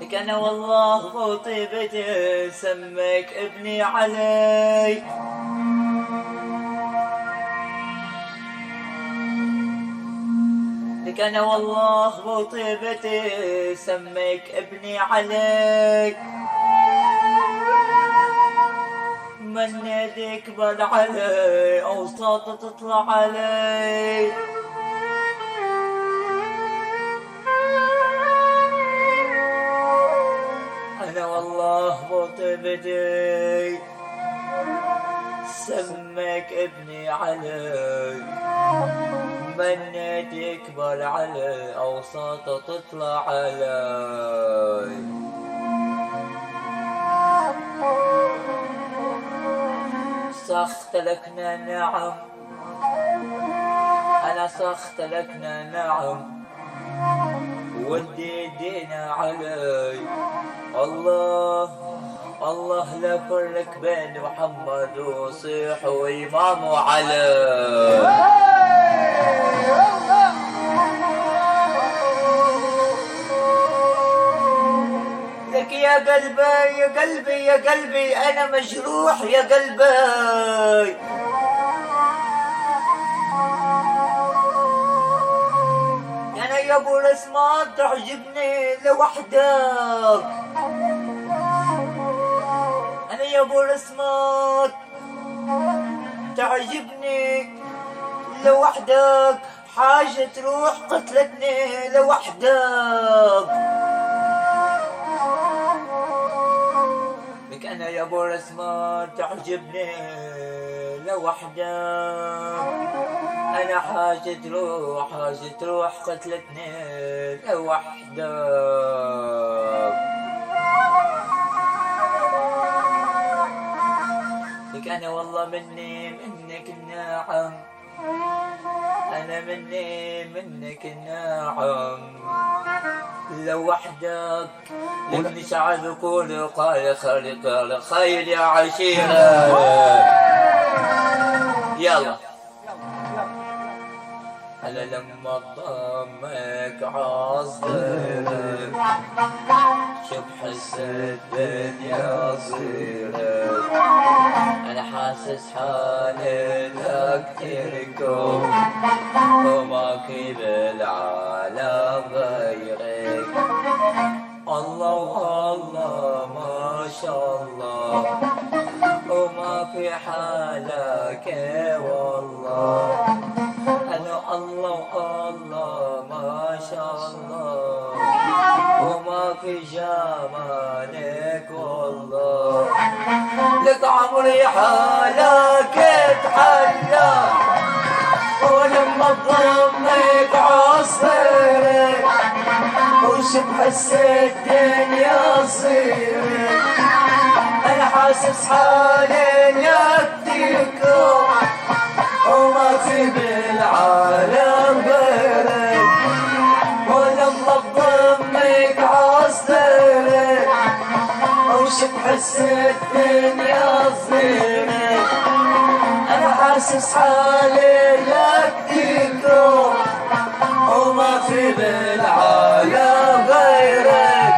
لك انا والله مو طيبتي سميك ابني علي. لك انا والله مو طيبتي سميك ابني علي. من يديك بل علي اوساط تطلع علي. انا والله مو طيبتي سميك ابني علي. من يكبر علي اوساطه تطلع علي. سخت لكنا نعم انا سخت لكنا نعم ودي دينا علي. الله الله لا فرق بين محمد وصيح وإمام علي. لك يا قلبي يا قلبي يا قلبي أنا مجروح يا قلبي. أنا يا أبو الأسماء تعجبني لوحدك. أنا يا أبو الأسماء تعجبني لوحدك. حاجة تروح قتلتني لوحدك. لك أنا يا أبو الأسماء تعجبني لوحدك. أنا حاجة تروح قتلتني لوحدك. لك أنا والله منك النعم. أنا منك النعم لوحدك. لك نشعل قول قال خير يا عشيرة. يلا أنا لما ضمك عصرك شوف حس الدنيا صيرت. أنا حاسس حالي لك تركب وماكي بالعالم غيرك. الله الله ما شاء الله وما في حالك والله. أنا الله الله ما شاء الله وما في جمالك والله. لك عمري حالك اتحلى ولما ضمك عصرك وش بحس الدنيا صيرت. أنا حاسس حالي يديك وما في بالعالم غيرك. ولما بضمك عصرك وش بحس الدنيا صيرت. أنا حاسس حالي يديك وما في بالعالم غيرك.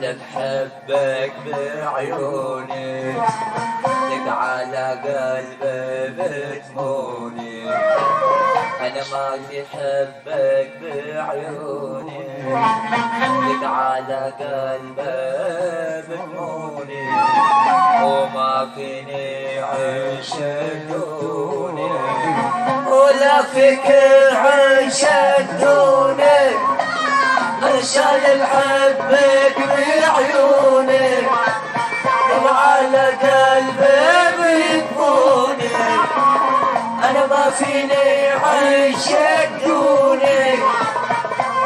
بحبك بعيوني لك على قلبي بتموني. أنا ما بحبك بعيوني لك على قلبي بتموني. وما فيني عيش دوني ولا فيك عيش دوني. عشان بحبك بعيونك وعلى قلبي بيكفونك انا ما فيني عيش دونك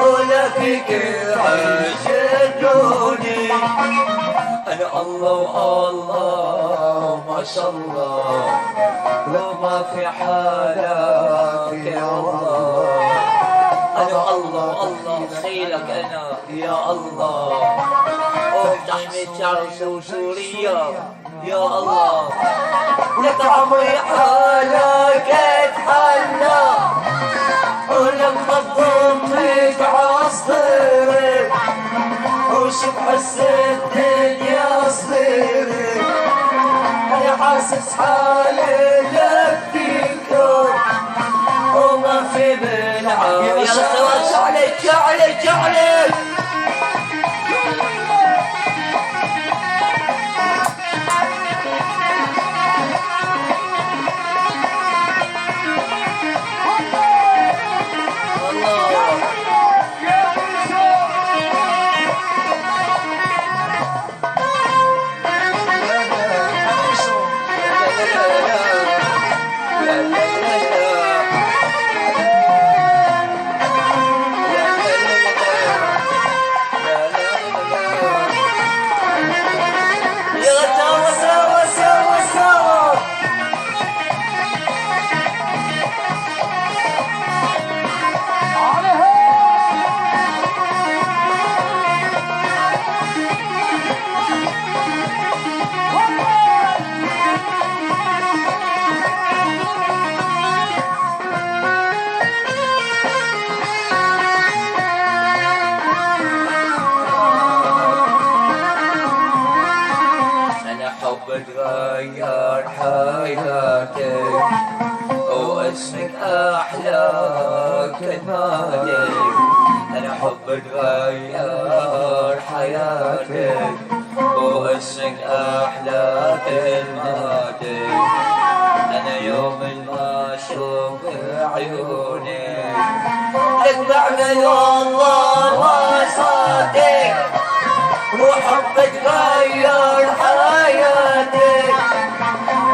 ولا فيك عيش دونك انا الله الله ما شاء الله وما في حالك يا الله انا الله الله خيلك انا يا الله تحمي شعر سوريا يا الله لك عمري حالك اتحلى ولما تضمك عصفرك وش بحس الدنيا صغيرك انا حاسس حالي لك فيكم وما في بالعالم يا سوا شعلك شعلك شعلك بتغير حياتك واسمك احلى كلماتك انا حب تغير حياتك واسمك احلى كلماتك انا يوم ما اشوف عيونك لك بعمل والله ما صادق وحبك غير حياتك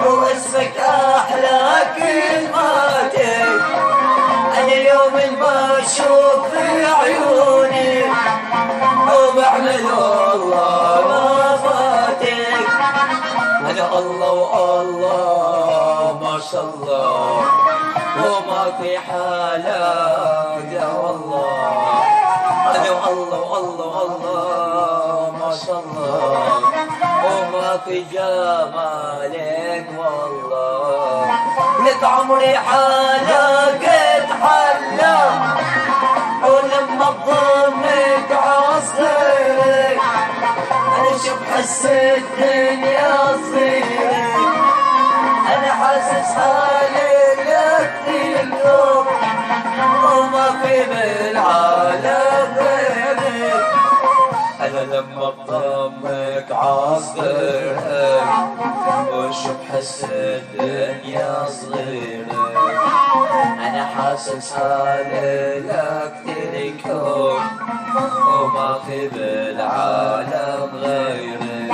واسمك احلى كلماتك انا يوم ما اشوف عيونك وبعمل والله ما فاتك انا الله الله ما شاء الله وما في حالك يا والله انا الله الله الله ما شاء الله وما في جمالك والله لك عمري حالك اتحلى ولما بضمك عصيرك انا شوف حس الدنيا صغيرك انا حاسس حالي لك اليوم وما في بالعالم غيرك انا لما بضمك عصيرك وشوف حس الدنيا صغيرك انا حاسس حالي لك اليوم وما في بالعالم غيرك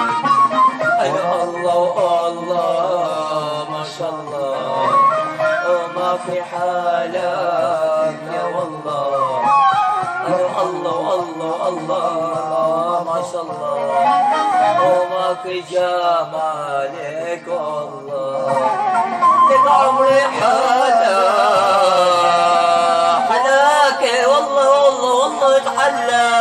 انا الله الله ما شاء الله وما في حالك يا والله انا الله الله الله ما شاء الله وما في جمالك والله لك عمري حلاك والله والله والله اتحلى